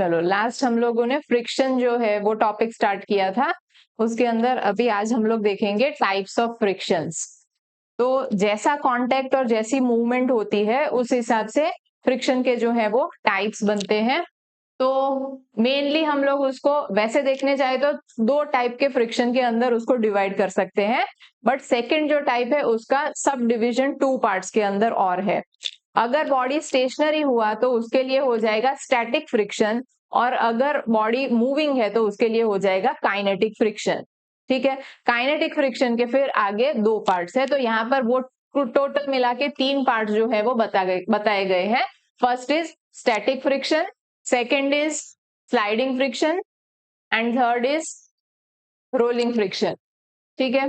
चलो लास्ट हम लोगों ने फ्रिक्शन जो है वो टॉपिक स्टार्ट किया था, उसके अंदर अभी आज हम लोग देखेंगे टाइप्स ऑफ फ्रिक्शंस। तो जैसा कांटेक्ट और जैसी मूवमेंट होती है उस हिसाब से फ्रिक्शन के जो है वो टाइप्स बनते हैं। तो मेनली हम लोग उसको वैसे देखने जाए तो दो टाइप के फ्रिक्शन के अंदर उसको डिवाइड कर सकते हैं, बट सेकंड जो टाइप है उसका सब डिविजन टू पार्ट्स के अंदर और है। अगर बॉडी स्टेशनरी हुआ तो उसके लिए हो जाएगा स्टैटिक फ्रिक्शन, और अगर बॉडी मूविंग है तो उसके लिए हो जाएगा काइनेटिक फ्रिक्शन। ठीक है, काइनेटिक फ्रिक्शन के फिर आगे दो पार्ट्स है, तो यहाँ पर वो टोटल मिला के तीन पार्ट जो है वो बताए गए हैं। First is static friction, second is sliding friction, and third is rolling friction. ठीक है,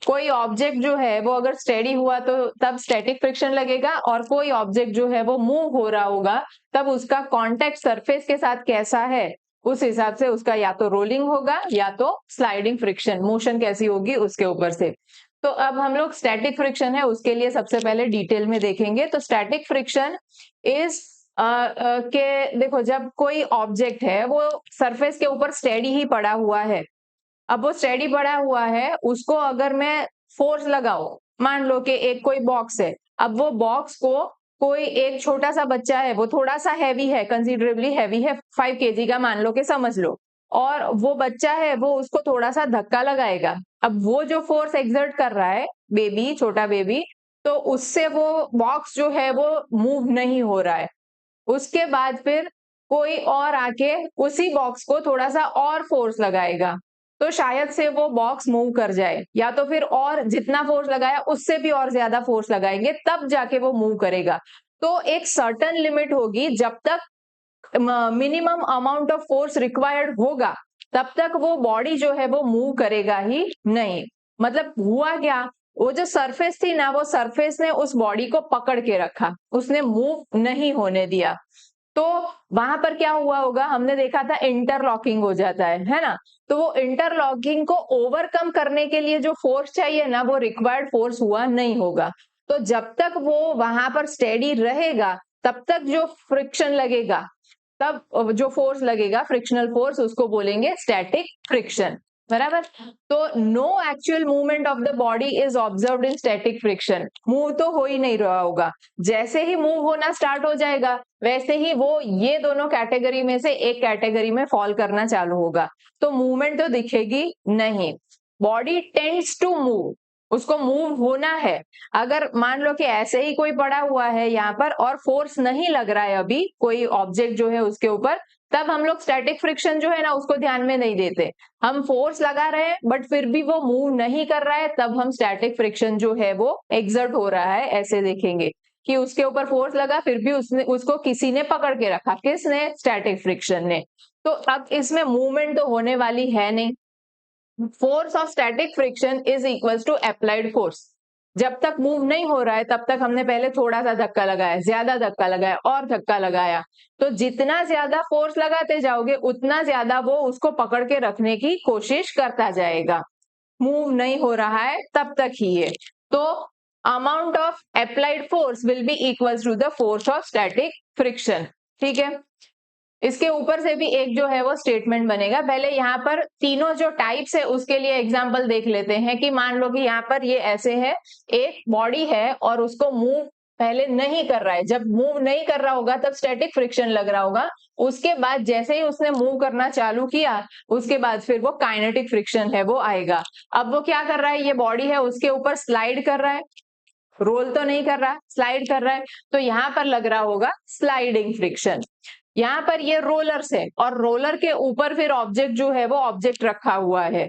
कोई ऑब्जेक्ट जो है वो अगर स्टेडी हुआ तो तब स्टैटिक फ्रिक्शन लगेगा, और कोई ऑब्जेक्ट जो है वो मूव हो रहा होगा तब उसका कांटेक्ट सरफेस के साथ कैसा है उस हिसाब से उसका या तो रोलिंग होगा या तो स्लाइडिंग फ्रिक्शन, मोशन कैसी होगी उसके ऊपर से। तो अब हम लोग स्टैटिक फ्रिक्शन है उसके लिए सबसे पहले डिटेल में देखेंगे। तो स्टैटिक फ्रिक्शन इज के देखो, जब कोई ऑब्जेक्ट है वो सरफेस के ऊपर स्टेडी ही पड़ा हुआ है, अब वो स्टेडी पड़ा हुआ है, उसको अगर मैं फोर्स लगाऊं, मान लो कि एक कोई बॉक्स है, अब वो बॉक्स को कोई एक छोटा सा बच्चा है, वो थोड़ा सा हैवी है, कंसिडरेबली हैवी है, 5 kg का मान लो कि समझ लो, और वो बच्चा है वो उसको थोड़ा सा धक्का लगाएगा। अब वो जो फोर्स एक्सर्ट कर रहा है बेबी, छोटा बेबी, तो उससे वो बॉक्स जो है वो मूव नहीं हो रहा है। उसके बाद फिर कोई और आके उसी बॉक्स को थोड़ा सा और फोर्स लगाएगा, तो शायद से वो बॉक्स मूव कर जाए, या तो फिर और जितना फोर्स लगाया उससे भी और ज्यादा फोर्स लगाएंगे तब जाके वो मूव करेगा। तो एक सर्टेन लिमिट होगी, जब तक minimum amount of force required होगा तब तक वो बॉडी जो है वो मूव करेगा ही नहीं। मतलब हुआ क्या, वो जो सरफेस थी ना, वो सरफेस ने उस बॉडी को पकड़ के रखा, उसने मूव नहीं होने दिया। तो वहां पर क्या हुआ होगा, हमने देखा था इंटरलॉकिंग हो जाता है ना। तो वो इंटरलॉकिंग को ओवरकम करने के लिए जो फोर्स चाहिए ना, वो रिक्वायर्ड फोर्स हुआ नहीं होगा। तो जब तक वो वहां पर स्टेडी रहेगा तब तक जो फ्रिक्शन लगेगा, तब जो फोर्स लगेगा फ्रिक्शनल फोर्स, उसको बोलेंगे स्टैटिक फ्रिक्शन। बराबर। तो no actual movement of the body is observed in static friction, move तो हो ही नहीं रहा होगा। जैसे ही मूव होना स्टार्ट हो जाएगा वैसे ही वो ये दोनों कैटेगरी में से एक कैटेगरी में फॉल करना चालू होगा, तो मूवमेंट तो दिखेगी नहीं। बॉडी टेंड्स टू मूव, उसको मूव होना है। अगर मान लो कि ऐसे ही कोई पड़ा हुआ है यहाँ पर और फोर्स नहीं लग रहा है अभी कोई ऑब्जेक्ट जो है उसके ऊपर, तब हम लोग स्टैटिक फ्रिक्शन जो है ना उसको ध्यान में नहीं देते। हम फोर्स लगा रहे हैं बट फिर भी वो मूव नहीं कर रहा है, तब हम स्टैटिक फ्रिक्शन जो है वो एक्सर्ट हो रहा है ऐसे देखेंगे कि उसके ऊपर फोर्स लगा फिर भी उसको किसी ने पकड़ के रखा, किसने, स्टैटिक फ्रिक्शन ने। तो अब इसमें मूवमेंट तो होने वाली है नहीं। Force of static friction is equal to applied force. जब तक मूव नहीं हो रहा है तब तक हमने पहले थोड़ा सा धक्का लगाया, ज्यादा धक्का लगाया और धक्का लगाया, तो जितना ज्यादा फोर्स लगाते जाओगे उतना ज्यादा वो उसको पकड़ के रखने की कोशिश करता जाएगा। मूव नहीं हो रहा है तब तक ही है। तो amount of applied force will be equal to the force of static friction. ठीक है, इसके ऊपर से भी एक जो है वो स्टेटमेंट बनेगा। पहले यहाँ पर तीनों जो टाइप्स है उसके लिए एग्जांपल देख लेते हैं कि मान लो कि यहाँ पर ये ऐसे है, एक बॉडी है और उसको मूव पहले नहीं कर रहा है, जब मूव नहीं कर रहा होगा तब स्टैटिक फ्रिक्शन लग रहा होगा, उसके बाद जैसे ही उसने मूव करना चालू किया उसके बाद फिर वो काइनेटिक फ्रिक्शन है वो आएगा। अब वो क्या कर रहा है, ये बॉडी है उसके ऊपर स्लाइड कर रहा है, रोल तो नहीं कर रहा, स्लाइड कर रहा है, तो यहाँ पर लग रहा होगा स्लाइडिंग फ्रिक्शन। यहाँ पर ये रोलर्स है और रोलर के ऊपर फिर ऑब्जेक्ट जो है वो ऑब्जेक्ट रखा हुआ है।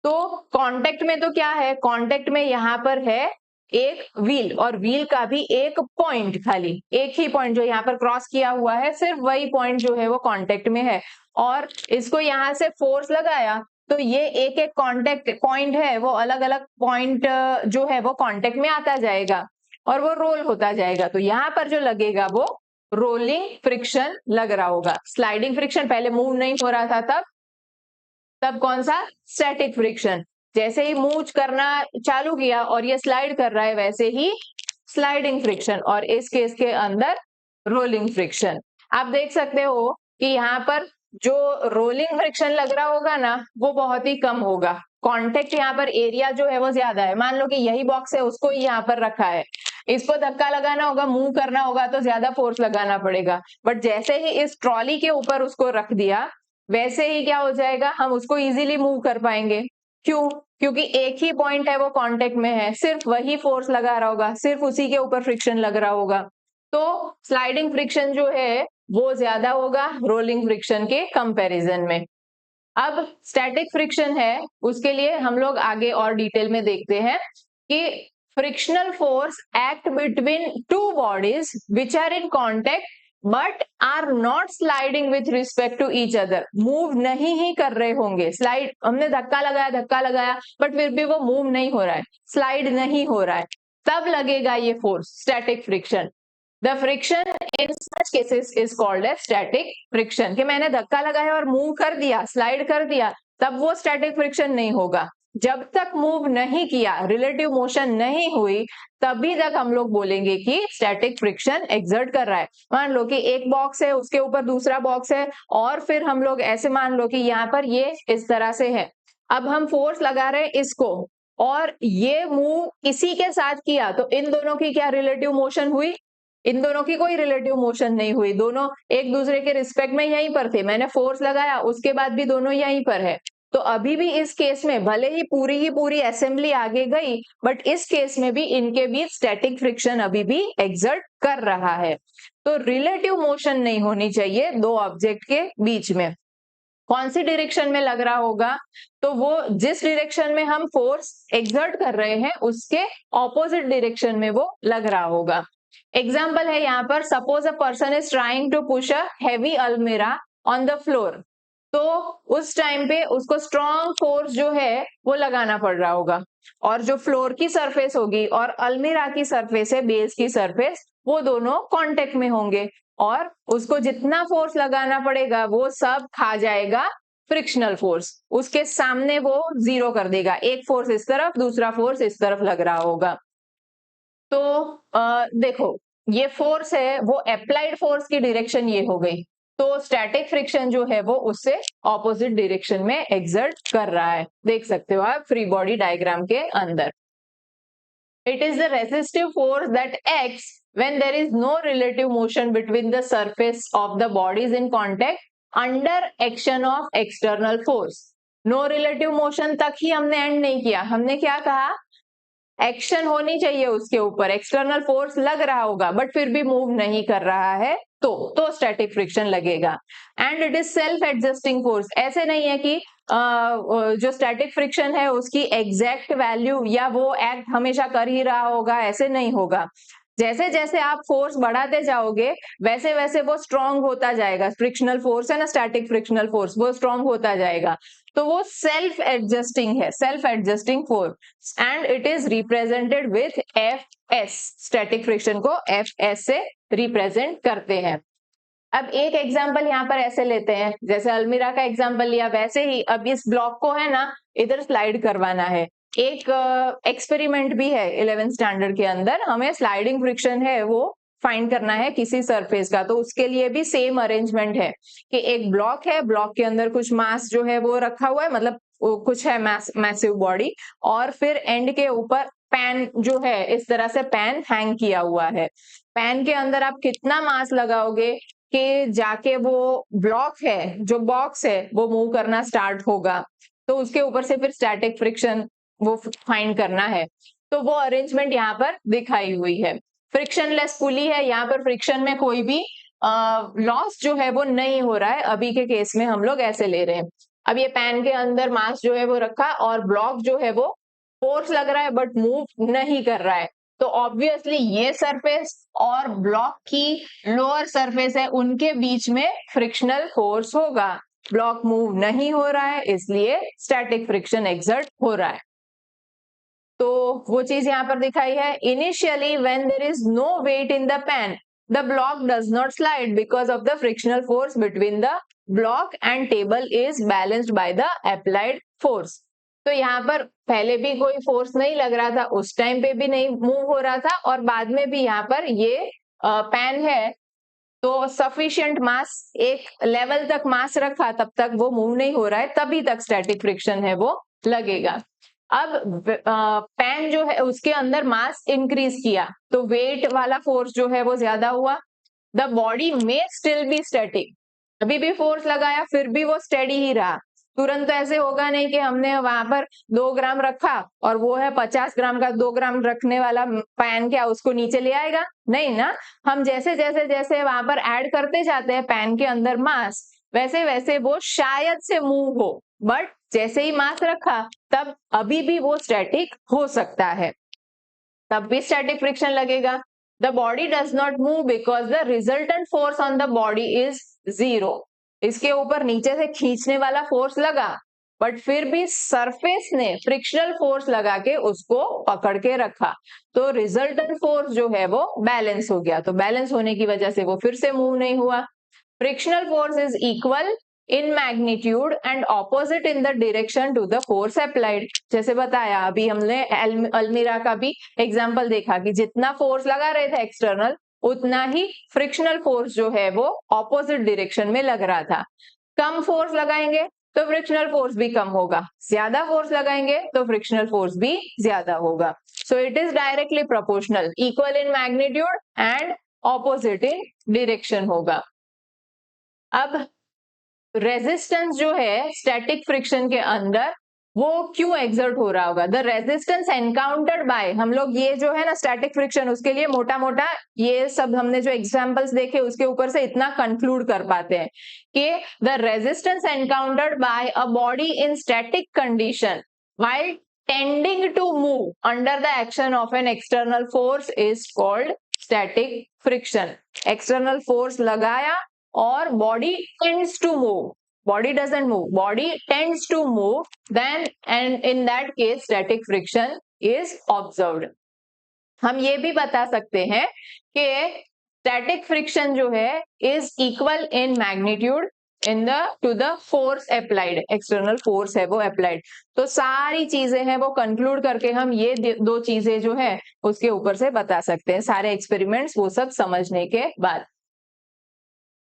तो कांटेक्ट में तो क्या है, कांटेक्ट में यहाँ पर है एक व्हील, और व्हील का भी एक पॉइंट, खाली एक ही पॉइंट जो यहाँ पर क्रॉस किया हुआ है, सिर्फ वही पॉइंट जो है वो कांटेक्ट में है। और इसको यहाँ से फोर्स लगाया तो ये एक एक कांटेक्ट पॉइंट है वो अलग अलग पॉइंट जो है वो कांटेक्ट में आता जाएगा और वो रोल होता जाएगा। तो यहाँ पर जो लगेगा वो रोलिंग फ्रिक्शन लग रहा होगा। स्लाइडिंग फ्रिक्शन पहले मूव नहीं हो रहा था तब कौन सा, स्टैटिक फ्रिक्शन। जैसे ही मूव करना चालू किया और ये स्लाइड कर रहा है वैसे ही स्लाइडिंग फ्रिक्शन, और इस केस के अंदर रोलिंग फ्रिक्शन। आप देख सकते हो कि यहाँ पर जो रोलिंग फ्रिक्शन लग रहा होगा ना वो बहुत ही कम होगा। कांटेक्ट यहाँ पर एरिया जो है वो ज्यादा है। मान लो कि यही बॉक्स है, उसको यहाँ पर रखा है, इसको धक्का लगाना होगा, मूव करना होगा तो ज्यादा फोर्स लगाना पड़ेगा। बट जैसे ही इस ट्रॉली के ऊपर उसको रख दिया, वैसे ही क्या हो जाएगा, हम उसको इजीली मूव कर पाएंगे। क्यों? क्योंकि एक ही पॉइंट है वो कांटेक्ट में है, सिर्फ वही फोर्स लगा रहा होगा, सिर्फ उसी के ऊपर फ्रिक्शन लग रहा होगा। तो स्लाइडिंग फ्रिक्शन जो है वो ज्यादा होगा रोलिंग फ्रिक्शन के कंपैरिजन में। अब स्टैटिक फ्रिक्शन है, उसके लिए हम लोग आगे और डिटेल में देखते हैं कि frictional force act between two bodies which are in contact but are not sliding with respect to each other. Move नहीं ही कर रहे होंगे, स्लाइड हमने धक्का लगाया बट फिर भी वो मूव नहीं हो रहा है, स्लाइड नहीं हो रहा है, तब लगेगा ये force, static friction. The friction in such cases is called as static friction. कि मैंने धक्का लगाया और मूव कर दिया, स्लाइड कर दिया, तब वो स्टैटिक फ्रिक्शन नहीं होगा। जब तक मूव नहीं किया, रिलेटिव मोशन नहीं हुई, तभी तक हम लोग बोलेंगे कि स्टैटिक फ्रिक्शन एक्सर्ट कर रहा है। मान लो कि एक बॉक्स है, उसके ऊपर दूसरा बॉक्स है, और फिर हम लोग ऐसे मान लो कि यहाँ पर ये इस तरह से है, अब हम फोर्स लगा रहे हैं इसको, और ये मूव इसी के साथ किया, तो इन दोनों की क्या रिलेटिव मोशन हुई? इन दोनों की कोई रिलेटिव मोशन नहीं हुई, दोनों एक दूसरे के रिस्पेक्ट में यहीं पर थे। मैंने फोर्स लगाया, उसके बाद भी दोनों यहीं पर है। तो अभी भी इस केस में भले ही पूरी असेंबली आगे गई, बट इस केस में भी इनके बीच स्टैटिक फ्रिक्शन अभी भी एक्सर्ट कर रहा है। तो रिलेटिव मोशन नहीं होनी चाहिए दो ऑब्जेक्ट के बीच में। कौन सी डायरेक्शन में लग रहा होगा? तो वो जिस डायरेक्शन में हम फोर्स एक्सर्ट कर रहे हैं उसके ऑपोजिट डायरेक्शन में वो लग रहा होगा। एग्जाम्पल है यहाँ पर, suppose a person is trying to push a heavy almirah on the floor. तो उस टाइम पे उसको स्ट्रॉन्ग फोर्स जो है वो लगाना पड़ रहा होगा, और जो फ्लोर की सरफेस होगी और अलमीरा की सरफेस है, बेस की सरफेस, वो दोनों कांटेक्ट में होंगे, और उसको जितना फोर्स लगाना पड़ेगा वो सब खा जाएगा फ्रिक्शनल फोर्स, उसके सामने वो जीरो कर देगा। एक फोर्स इस तरफ, दूसरा फोर्स इस तरफ लग रहा होगा। तो देखो, ये फोर्स है वो अप्लाइड फोर्स की डायरेक्शन ये हो गई, तो स्टैटिक फ्रिक्शन जो है वो उससे ऑपोजिट डायरेक्शन में एक्सर्ट कर रहा है। देख सकते हो आप फ्री बॉडी डायग्राम के अंदर। It is the resistive force that acts when there is no relative motion between the surface of the bodies in contact under action of external force. No relative motion तक ही हमने and नहीं किया, हमने क्या कहा? Action होनी चाहिए उसके ऊपर, एक्सटर्नल फोर्स लग रहा होगा बट फिर भी मूव नहीं कर रहा है, तो स्टैटिक फ्रिक्शन लगेगा। And it is self adjusting force. ऐसे नहीं है कि जो स्टैटिक फ्रिक्शन है उसकी एग्जैक्ट वैल्यू या वो एक्ट हमेशा कर ही रहा होगा, ऐसे नहीं होगा। जैसे जैसे आप फोर्स बढ़ाते जाओगे वैसे वैसे वो स्ट्रॉन्ग होता जाएगा। फ्रिक्शनल फोर्स है ना, स्टैटिक फ्रिक्शनल फोर्स, वो स्ट्रॉन्ग होता जाएगा। तो वो सेल्फ एडजस्टिंग है, self adjusting force, and it is represented with F S. Static friction को एफ एस से रिप्रेजेंट करते हैं। अब एक एग्जांपल यहाँ पर ऐसे लेते हैं, जैसे अलमीरा का एग्जांपल लिया, वैसे ही अब इस ब्लॉक को है ना इधर स्लाइड करवाना है। एक एक्सपेरिमेंट भी है 11th स्टैंडर्ड के अंदर, हमें स्लाइडिंग फ्रिक्शन है वो फाइंड करना है किसी सरफेस का। तो उसके लिए भी सेम अरेंजमेंट है कि एक ब्लॉक है, ब्लॉक के अंदर कुछ मास जो है वो रखा हुआ है, मतलब कुछ है मैसिव बॉडी, और फिर एंड के ऊपर पैन जो है इस तरह से पैन हैंग किया हुआ है। पैन के अंदर आप कितना मास लगाओगे कि जाके वो ब्लॉक है, जो बॉक्स है, वो मूव करना स्टार्ट होगा, तो उसके ऊपर से फिर स्टैटिक फ्रिक्शन वो फाइंड करना है। तो वो अरेंजमेंट यहाँ पर दिखाई हुई है। फ्रिक्शनलेस पुली है, यहाँ पर फ्रिक्शन में कोई भी लॉस जो है वो नहीं हो रहा है। अभी के केस में हम लोग ऐसे ले रहे हैं। अब ये पैन के अंदर मास जो है वो रखा, और ब्लॉक जो है वो फोर्स लग रहा है बट मूव नहीं कर रहा है। तो ऑब्वियसली ये सरफेस और ब्लॉक की लोअर सरफेस है, उनके बीच में फ्रिक्शनल फोर्स होगा। ब्लॉक मूव नहीं हो रहा है, इसलिए स्टैटिक फ्रिक्शन एक्सर्ट हो रहा है। तो वो चीज यहाँ पर दिखाई है। Initially when there is no weight in the pan, the block does not slide because of the frictional force between the block and table is balanced by the applied force. तो यहाँ पर पहले भी कोई फोर्स नहीं लग रहा था, उस टाइम पे भी नहीं मूव हो रहा था, और बाद में भी यहाँ पर ये पैन है तो सफिशिएंट मास, एक लेवल तक मास रखा तब तक वो मूव नहीं हो रहा है, तभी तक स्टैटिक फ्रिक्शन है वो लगेगा। अब पेन जो है उसके अंदर मास इंक्रीज किया तो वेट वाला फोर्स जो है वो ज्यादा हुआ, द बॉडी में स्टिल बी स्टैटिक, अभी भी फोर्स लगाया फिर भी वो स्टेडी ही रहा। तुरंत तो ऐसे होगा नहीं कि हमने वहां पर 2 ग्राम रखा और वो है 50 ग्राम का, 2 ग्राम रखने वाला पैन क्या उसको नीचे ले आएगा? नहीं ना। हम जैसे जैसे जैसे वहां पर ऐड करते जाते हैं पैन के अंदर मास, वैसे वैसे वो शायद से मूव हो, बट जैसे ही मास रखा तब अभी भी वो स्टैटिक हो सकता है, तब भी स्टैटिक फ्रिक्शन लगेगा। The body does not move because the resultant force on the body is zero. इसके ऊपर नीचे से खींचने वाला फोर्स लगा बट फिर भी सरफेस ने फ्रिक्शनल फोर्स लगा के उसको पकड़ के रखा, तो रिजल्टेंट फोर्स जो है वो बैलेंस हो गया, तो बैलेंस होने की वजह से वो फिर से मूव नहीं हुआ। Frictional force is equal in magnitude and opposite in the direction to the force applied। जैसे बताया अभी हमने अलमीरा का भी एग्जांपल देखा कि जितना फोर्स लगा रहे थे एक्सटर्नल उतना ही फ्रिक्शनल फोर्स जो है वो ऑपोजिट डायरेक्शन में लग रहा था। कम फोर्स लगाएंगे तो फ्रिक्शनल फोर्स भी कम होगा, ज्यादा फोर्स लगाएंगे तो फ्रिक्शनल फोर्स भी ज्यादा होगा। So it is directly proportional, equal in magnitude and opposite in direction होगा। अब रेजिस्टेंस जो है स्टैटिक फ्रिक्शन के अंदर वो क्यों एग्जर्ट हो रहा होगा? द रेजिस्टेंस एनकाउंटर्ड बाय, हम लोग ये जो है ना स्टैटिक फ्रिक्शन, उसके लिए मोटा मोटा ये सब हमने जो एग्जांपल्स देखे उसके ऊपर से इतना कंक्लूड कर पाते हैं कि the resistance encountered by a body in static condition while tending to move under the action of an external force is called static friction. External force लगाया और body tends to move, body doesn't move, body tends to move, then and in that case static friction is observed। हम ये भी बता सकते हैं कि static friction जो है is equal in magnitude in the to the force applied, external force है वो applied। तो सारी चीजें हैं वो कंक्लूड करके हम ये दो चीजें जो है उसके ऊपर से बता सकते हैं, सारे एक्सपेरिमेंट्स वो सब समझने के बाद।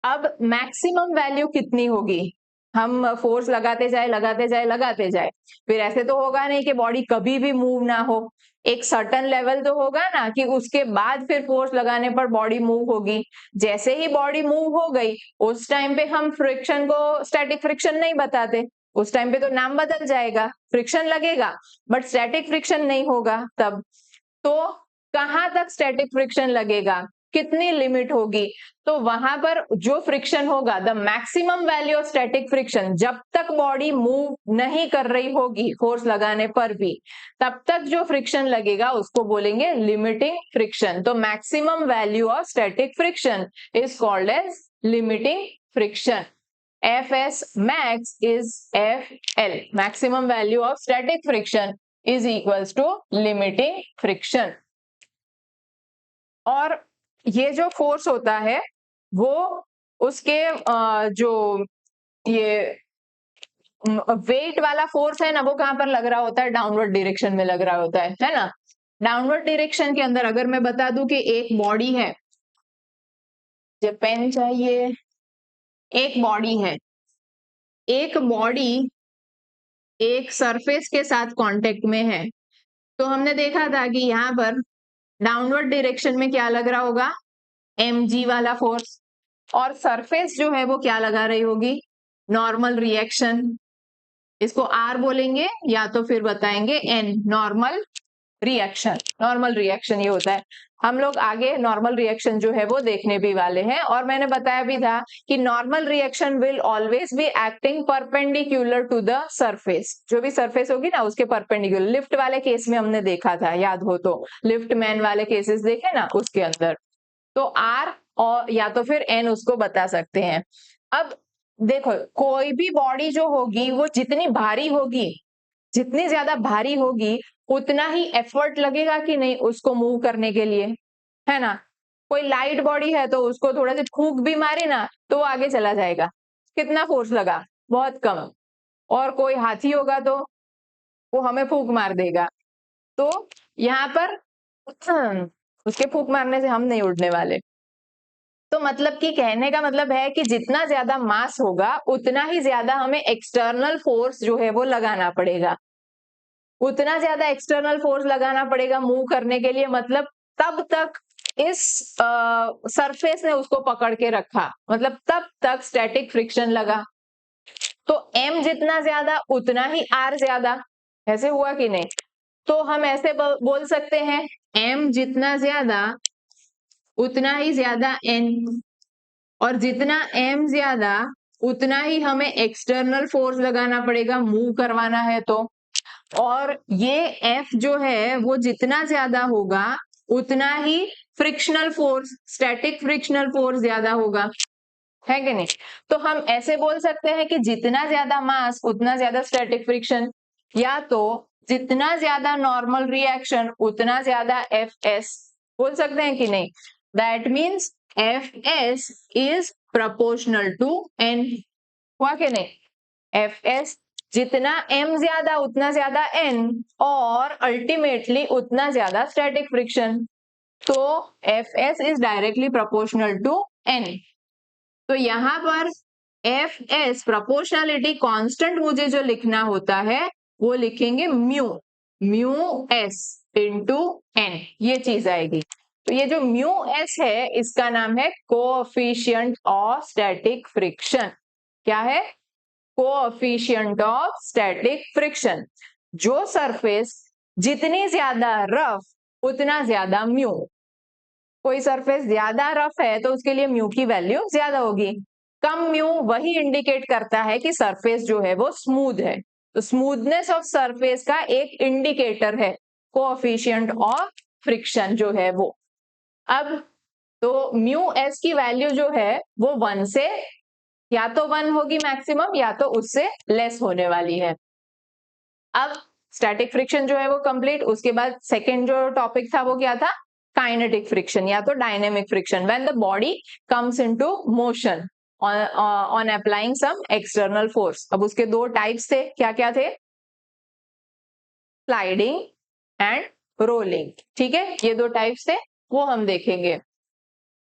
अब मैक्सिमम वैल्यू कितनी होगी? हम फोर्स लगाते जाए लगाते जाए लगाते जाए, फिर ऐसे तो होगा नहीं कि बॉडी कभी भी मूव ना हो, एक सर्टन लेवल तो होगा ना कि उसके बाद फिर फोर्स लगाने पर बॉडी मूव होगी। जैसे ही बॉडी मूव हो गई उस टाइम पे हम फ्रिक्शन को स्टैटिक फ्रिक्शन नहीं बताते, उस टाइम पे तो नाम बदल जाएगा, फ्रिक्शन लगेगा बट स्टैटिक फ्रिक्शन नहीं होगा तब। तो कहां तक स्टैटिक फ्रिक्शन लगेगा, कितनी लिमिट होगी? तो वहां पर जो फ्रिक्शन होगा, the maximum value of static friction, जब तक बॉडी मूव नहीं कर रही होगी फोर्स लगाने पर भी, तब तक जो फ्रिक्शन लगेगा उसको बोलेंगे लिमिटिंग फ्रिक्शन। तो maximum value of static friction is called as limiting friction. Fs max is Fl, maximum value of static friction is equals to limiting friction। और ये जो फोर्स होता है वो उसके जो ये वेट वाला फोर्स है ना वो कहां पर लग रहा होता है? डाउनवर्ड डायरेक्शन में लग रहा होता है ना। डाउनवर्ड डायरेक्शन के अंदर अगर मैं बता दूं कि एक बॉडी है, जो पेन चाहिए, एक बॉडी है, एक बॉडी एक सरफेस के साथ कांटेक्ट में है, तो हमने देखा था कि यहाँ पर डाउनवर्ड डायरेक्शन में क्या लग रहा होगा? mg वाला फोर्स, और सरफेस जो है वो क्या लगा रही होगी? नॉर्मल रिएक्शन, इसको r बोलेंगे या तो फिर बताएंगे n, normal reaction. Normal reaction ये होता है, हम लोग आगे नॉर्मल रिएक्शन जो है वो देखने भी वाले हैं। और मैंने बताया भी था कि normal reaction will always be acting perpendicular to the surface, जो भी सरफेस होगी ना उसके परपेंडिकुलर। लिफ्ट वाले केस में हमने देखा था, याद हो तो, लिफ्ट मैन वाले केसेस देखे ना उसके अंदर, तो आर और या तो फिर एन उसको बता सकते हैं। अब देखो कोई भी बॉडी जो होगी वो जितनी भारी होगी, जितनी ज्यादा भारी होगी उतना ही एफर्ट लगेगा कि नहीं उसको मूव करने के लिए, है ना। कोई लाइट बॉडी है तो उसको थोड़ा सा फूंक भी मारे ना तो वो आगे चला जाएगा, कितना फोर्स लगा? बहुत कम। और कोई हाथी होगा तो वो हमें फूंक मार देगा। तो यहाँ पर उसके फूंक मारने से हम नहीं उड़ने वाले। तो मतलब कि कहने का मतलब है कि जितना ज्यादा मास होगा उतना ही ज्यादा हमें एक्सटर्नल फोर्स जो है वो लगाना पड़ेगा, उतना ज्यादा एक्सटर्नल फोर्स लगाना पड़ेगा मूव करने के लिए। मतलब तब तक इस सरफेस ने उसको पकड़ के रखा, मतलब तब तक स्टैटिक फ्रिक्शन लगा। तो m जितना ज्यादा उतना ही r ज्यादा, ऐसे हुआ कि नहीं? तो हम ऐसे बोल सकते हैं m जितना ज्यादा उतना ही ज्यादा n, और जितना m ज्यादा उतना ही हमें एक्सटर्नल फोर्स लगाना पड़ेगा मूव करवाना है तो। और ये F जो है वो जितना ज्यादा होगा उतना ही frictional force, static frictional force ज्यादा होगा, है कि नहीं? तो हम ऐसे बोल सकते हैं कि जितना ज्यादा मास उतना ज्यादा स्टैटिक फ्रिक्शन, या तो जितना ज्यादा नॉर्मल रिएक्शन उतना ज्यादा Fs, बोल सकते हैं कि नहीं? That means Fs is proportional to n, हुआ कि नहीं? Fs जितना m ज्यादा उतना ज्यादा n, और अल्टीमेटली उतना ज्यादा स्टैटिक फ्रिक्शन। तो Fs is directly proportional to n। तो यहां पर Fs प्रोपोर्शनलिटी कांस्टेंट मुझे जो लिखना होता है वो लिखेंगे mu, mu s into n, ये चीज आएगी। तो ये जो म्यू s है इसका नाम है कोएफिशिएंट ऑफ स्टैटिक फ्रिक्शन। क्या है? Coefficient of static friction. जो सरफेस जितनी ज्यादा रफ उतना ज्यादा म्यू, कोई सरफेस ज्यादा रफ है तो उसके लिए म्यू की वैल्यू ज्यादा होगी। कम म्यू वही इंडिकेट करता है कि सरफेस जो है वो स्मूथ है। तो स्मूथनेस ऑफ सरफेस का एक इंडिकेटर है कोएफिशिएंट ऑफ फ्रिक्शन जो है वो। अब तो म्यू एस की वैल्यू जो है वो 1 से, या तो 1 होगी मैक्सिमम या तो उससे लेस होने वाली है। अब स्टैटिक फ्रिक्शन जो है वो कंप्लीट। उसके बाद सेकेंड जो टॉपिक था वो क्या था? काइनेटिक फ्रिक्शन या तो dynamic friction, when the body comes into motion on applying some external force. अब उसके दो टाइप्स थे, क्या क्या थे? स्लाइडिंग एंड रोलिंग, ठीक है, ये दो टाइप्स थे वो हम देखेंगे।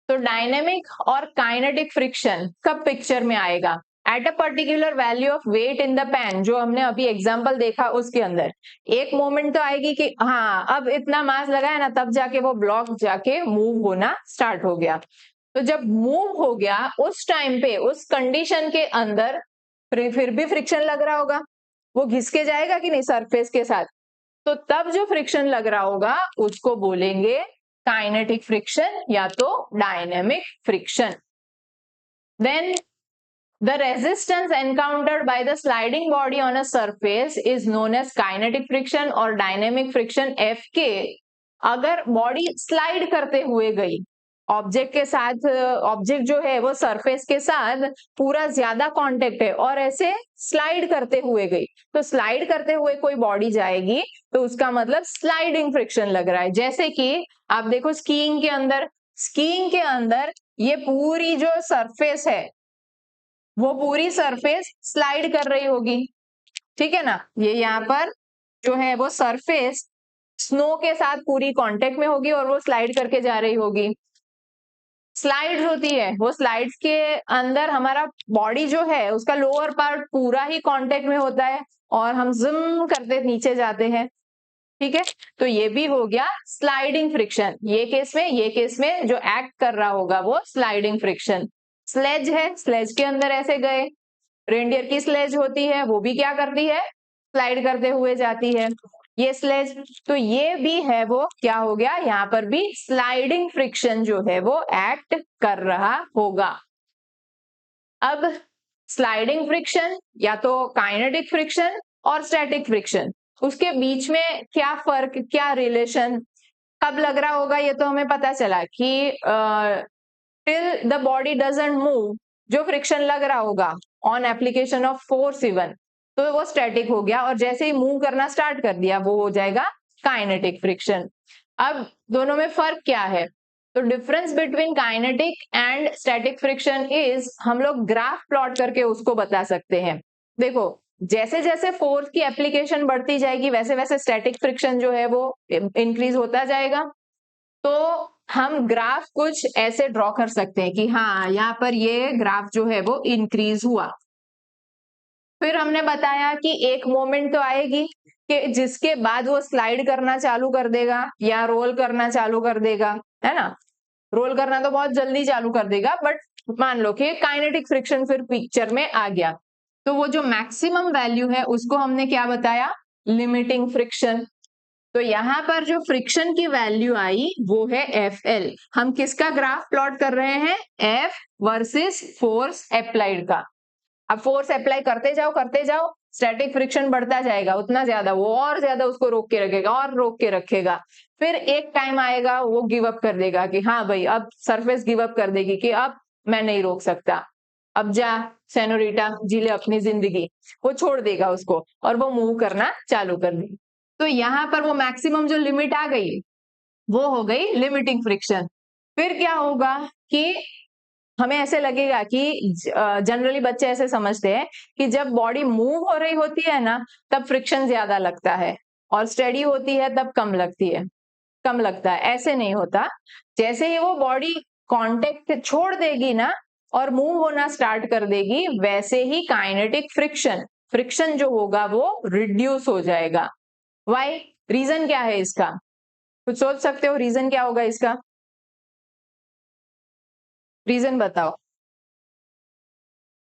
तो डायनेमिक और काइनेटिक फ्रिक्शन कब पिक्चर में आएगा? At a particular value of weight in the pan, जो हमने अभी एग्जांपल देखा उसके अंदर एक मोमेंट तो आएगी कि हाँ अब इतना मास लगा है ना, तब जाके वो ब्लॉक जाके मूव होना स्टार्ट हो गया। तो जब मूव हो गया उस टाइम पे उस कंडीशन के अंदर फिर भी फ्रिक्शन लग रहा होगा, वो घिसके जाएगा कि नहीं सरफेस के साथ। तो तब जो फ्रिक्शन लग रहा होगा उसको बोलेंगे काइनेटिक फ्रिक्शन या तो dynamic friction. Then the resistance encountered by the sliding body on a surface is known as kinetic friction or dynamic friction Fk। अगर बॉडी स्लाइड करते हुए गई ऑब्जेक्ट के साथ, ऑब्जेक्ट जो है वो सरफेस के साथ पूरा ज्यादा कांटेक्ट है और ऐसे स्लाइड करते हुए गई, तो स्लाइड करते हुए कोई बॉडी जाएगी तो उसका मतलब स्लाइडिंग फ्रिक्शन लग रहा है। जैसे कि आप देखो स्कीइंग के अंदर, स्कीइंग के अंदर ये पूरी जो सरफेस है वो पूरी सरफेस स्लाइड कर रही होगी, ठीक है ना? ये यहाँ पर जो है वो सरफेस स्नो के साथ पूरी कांटेक्ट में होगी और वो स्लाइड करके जा रही होगी। स्लाइड्स होती है, वो स्लाइड्स के अंदर हमारा बॉडी जो है उसका लोअर पार्ट पूरा ही कांटेक्ट में होता है और हम जिम करते नीचे जाते हैं, ठीक है? तो ये भी हो गया स्लाइडिंग फ्रिक्शन। ये केस में जो एक्ट कर रहा होगा वो स्लाइडिंग फ्रिक्शन। स्लेज है, स्लेज के अंदर ऐसे गए, रेंडियर की स्लेज होती है वो भी क्या करती है? स्लाइड करते हुए जाती है। ये स्लेज, तो ये भी है वो क्या हो गया? यहाँ पर भी स्लाइडिंग फ्रिक्शन जो है वो एक्ट कर रहा होगा। अब स्लाइडिंग फ्रिक्शन या तो काइनेटिक फ्रिक्शन और स्टैटिक फ्रिक्शन, उसके बीच में क्या फर्क, क्या रिलेशन, कब लग रहा होगा? ये तो हमें पता चला कि till the body doesn't move जो फ्रिक्शन लग रहा होगा on application of force even, तो वो स्टैटिक हो गया, और जैसे ही मूव करना स्टार्ट कर दिया वो हो जाएगा काइनेटिक फ्रिक्शन। अब दोनों में फर्क क्या है? तो difference between kinetic and static friction is, हम लोग ग्राफ प्लॉट करके उसको बता सकते हैं। देखो जैसे जैसे फोर्स की एप्लीकेशन बढ़ती जाएगी वैसे वैसे स्टैटिक फ्रिक्शन जो है वो इंक्रीज होता जाएगा। तो हम ग्राफ कुछ ऐसे ड्रॉ कर सकते हैं कि हाँ यहाँ पर ये ग्राफ जो है वो इंक्रीज हुआ। फिर हमने बताया कि एक मोमेंट तो आएगी कि जिसके बाद वो स्लाइड करना चालू कर देगा या रोल करना चालू कर देगा, है ना। रोल करना तो बहुत जल्दी चालू कर देगा, बट मान लो कि काइनेटिक फ्रिक्शन फिर पिक्चर में आ गया, तो वो जो मैक्सिमम वैल्यू है उसको हमने क्या बताया, लिमिटिंग फ्रिक्शन। तो यहाँ पर जो फ्रिक्शन की वैल्यू आई वो है एफ एल। हम किसका ग्राफ प्लॉट कर रहे हैं, एफ वर्सेस फोर्स अप्लाइड का। अब फोर्स अप्लाई करते जाओ, स्टैटिक फ्रिक्शन बढ़ता जाएगा, उतना ज्यादा वो और ज्यादा उसको रोक के रखेगा और रोक के रखेगा। फिर एक टाइम आएगा वो गिव अप कर देगा कि हाँ भाई, अब सरफेस गिव अप कर देगी कि अब मैं नहीं रोक सकता, अब जा सेनोरिटा जी ले अपनी जिंदगी, वो छोड़ देगा उसको और वो मूव करना चालू कर देगी। तो यहाँ पर वो मैक्सिमम जो लिमिट आ गई वो हो गई लिमिटिंग फ्रिक्शन। फिर क्या होगा कि हमें ऐसे लगेगा कि जनरली बच्चे ऐसे समझते हैं कि जब बॉडी मूव हो रही होती है ना तब फ्रिक्शन ज्यादा लगता है और स्टेडी होती है तब कम लगती है, कम लगता है। ऐसे नहीं होता। जैसे ही वो बॉडी कांटेक्ट छोड़ देगी ना और मूव होना स्टार्ट कर देगी, वैसे ही काइनेटिक फ्रिक्शन फ्रिक्शन जो होगा वो रिड्यूस हो जाएगा। वाई, रीजन क्या है इसका, कुछ सोच सकते हो रीजन क्या होगा इसका, रीजन बताओ।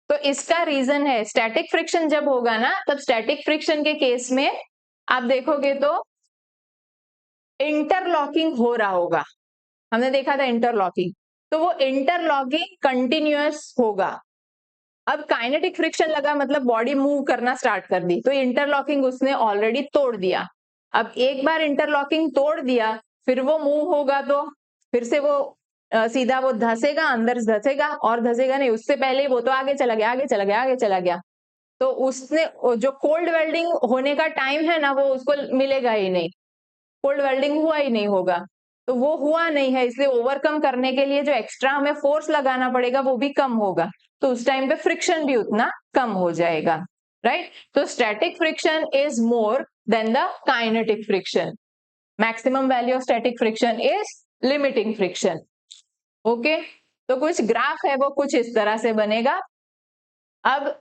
तो इसका रीजन है स्टैटिक फ्रिक्शन जब होगा ना तब स्टैटिक फ्रिक्शन के केस में आप देखोगे तो इंटरलॉकिंग हो रहा होगा। हमने देखा था इंटरलॉकिंग, तो वो इंटरलॉकिंग कंटिन्यूअस होगा। अब काइनेटिक फ्रिक्शन लगा मतलब बॉडी मूव करना स्टार्ट कर दी, तो इंटरलॉकिंग उसने ऑलरेडी तोड़ दिया। अब एक बार इंटरलॉकिंग तोड़ दिया फिर वो मूव होगा तो फिर से वो सीधा वो धसेगा, अंदर धसेगा और धसेगा नहीं, उससे पहले वो तो आगे चला गया, आगे चला गया, आगे चला गया। तो उसने जो कोल्ड वेल्डिंग होने का टाइम है ना वो उसको मिलेगा ही नहीं, कोल्ड वेल्डिंग हुआ ही नहीं होगा। तो वो हुआ नहीं है, इसलिए ओवरकम करने के लिए जो एक्स्ट्रा हमें फोर्स लगाना पड़ेगा वो भी कम होगा, तो उस टाइम पे फ्रिक्शन भी उतना कम हो जाएगा, राइट। तो static friction is more than the kinetic friction. Maximum value of static friction is limiting friction. Okay, तो कुछ ग्राफ है वो कुछ इस तरह से बनेगा। अब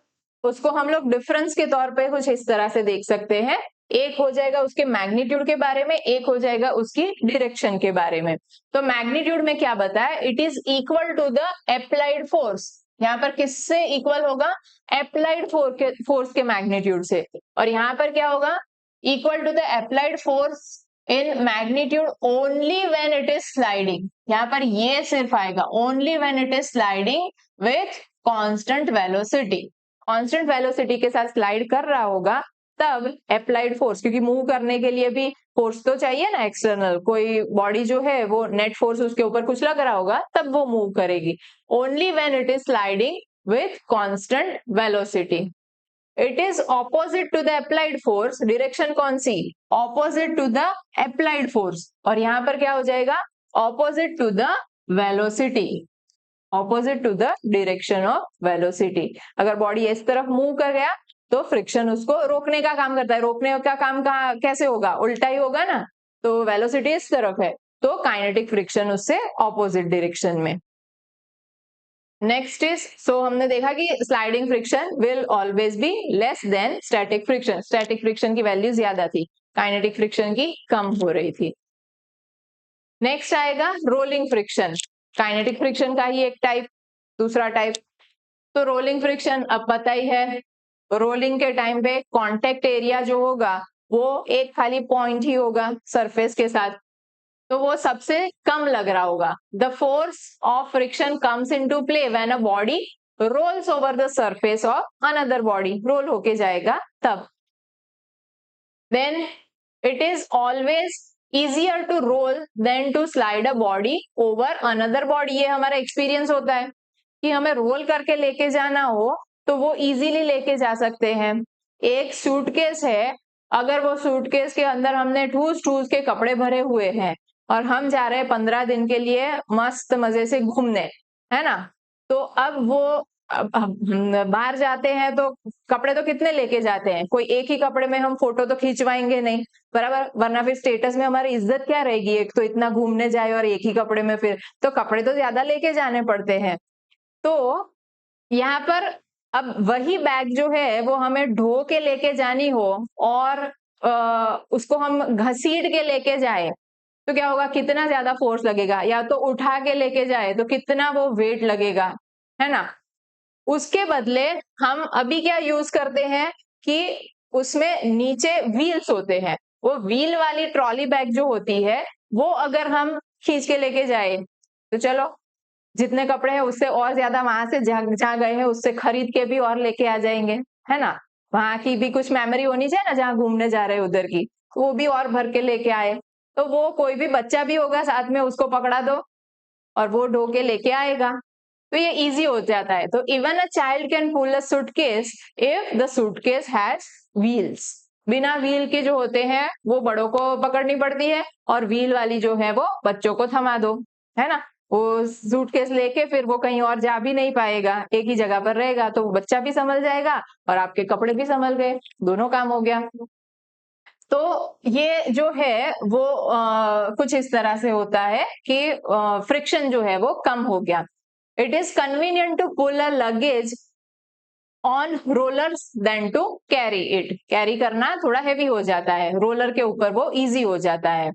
उसको हम लोग डिफरेंस के तौर पे कुछ इस तरह से देख सकते हैं, एक हो जाएगा उसके मैग्नीट्यूड के बारे में, एक हो जाएगा उसकी डायरेक्शन के बारे में। तो मैग्नीट्यूड में क्या बताया, it is equal to the applied force. यहाँ पर किससे इक्वल होगा, अप्लाइड फोर्स के मैग्नीट्यूड से। और यहाँ पर क्या होगा, equal to the applied force in magnitude only when it is sliding. यहाँ पर ये सिर्फ आएगा only when it is sliding with constant velocity. Constant velocity के साथ स्लाइड कर रहा होगा तब अप्लाइड फोर्स, क्योंकि मूव करने के लिए भी फोर्स तो चाहिए ना एक्सटर्नल, कोई बॉडी जो है वो नेट फोर्स उसके ऊपर कुछ लग रहा होगा तब वो मूव करेगी। Only when it is sliding with constant velocity. It is opposite to the applied force, direction कौन सी, opposite to the applied force. और यहाँ पर क्या हो जाएगा, opposite to the velocity, opposite to the direction of velocity. अगर body इस तरफ मूव कर गया तो फ्रिक्शन उसको रोकने का काम करता है, रोकने का काम कैसे होगा, उल्टा ही होगा ना। तो वेलोसिटी इस तरफ है तो काइनेटिक फ्रिक्शन उससे ऑपोजिट डायरेक्शन में। नेक्स्ट इज, सो हमने देखा कि sliding friction will always be less than static friction. Static friction की वैल्यू ज्यादा थी, काइनेटिक फ्रिक्शन की कम हो रही थी। नेक्स्ट आएगा रोलिंग फ्रिक्शन, काइनेटिक फ्रिक्शन का ही एक टाइप, दूसरा टाइप। तो रोलिंग फ्रिक्शन अब पता ही है, रोलिंग के टाइम पे कांटेक्ट एरिया जो होगा वो एक खाली पॉइंट ही होगा सरफेस के साथ, तो वो सबसे कम लग रहा होगा। The force of friction comes into play when a body rolls over the surface of another body, roll होके जाएगा तब। Then it is always easier to roll than to slide a body over another body। ये हमारा experience होता है कि हमें role करके लेके जाना हो तो वो इजीली लेके जा सकते हैं। एक सूटकेस है, अगर वो सूटकेस के अंदर हमने ठूस ठूस के कपड़े भरे हुए हैं और हम जा रहे हैं 15 दिन के लिए मस्त मजे से घूमने, है ना, तो अब वो अब हम बाहर जाते हैं तो कपड़े तो कितने लेके जाते हैं, कोई एक ही कपड़े में हम फोटो तो खिंचवाएंगे नहीं, बराबर, वरना फिर स्टेटस में हमारी इज्जत क्या रहेगी, एक तो इतना घूमने जाए और एक ही कपड़े में, फिर तो कपड़े तो ज्यादा लेके जाने पड़ते हैं। तो यहाँ पर अब वही बैग जो है वो हमें ढो के लेके जानी हो और उसको हम घसीट के लेके जाए तो क्या होगा, कितना ज्यादा फोर्स लगेगा, या तो उठा के लेके जाए तो कितना वो वेट लगेगा, है ना। उसके बदले हम अभी क्या यूज करते हैं कि उसमें नीचे व्हील्स होते हैं, वो व्हील वाली ट्रॉली बैग जो होती है वो अगर हम खींच के लेके जाए तो चलो जितने कपड़े हैं उससे और ज्यादा वहां से जहाँ गए हैं उससे खरीद के भी और लेके आ जाएंगे, है ना। वहां की भी कुछ मेमोरी होनी चाहिए ना, जहाँ घूमने जा रहे हैं उधर की, तो वो भी और भर के लेके आए, तो वो कोई भी बच्चा भी होगा साथ में उसको पकड़ा दो और वो ढो के लेके आएगा, तो ये इजी हो जाता है। तो even a child can pull a suitcase if the suitcase has wheels. बिना व्हील के जो होते हैं वो बड़ों को पकड़नी पड़ती है, और व्हील वाली जो है वो बच्चों को थमा दो, है ना। वो सूटकेस लेके फिर वो कहीं और जा भी नहीं पाएगा, एक ही जगह पर रहेगा, तो बच्चा भी संभल जाएगा और आपके कपड़े भी संभल गए, दोनों काम हो गया। तो ये जो है वो कुछ इस तरह से होता है कि फ्रिक्शन जो है वो कम हो गया। It is convenient to pull a luggage on rollers then to carry it. Carry करना थोड़ा हैवी हो जाता है, रोलर के ऊपर वो इजी हो जाता है।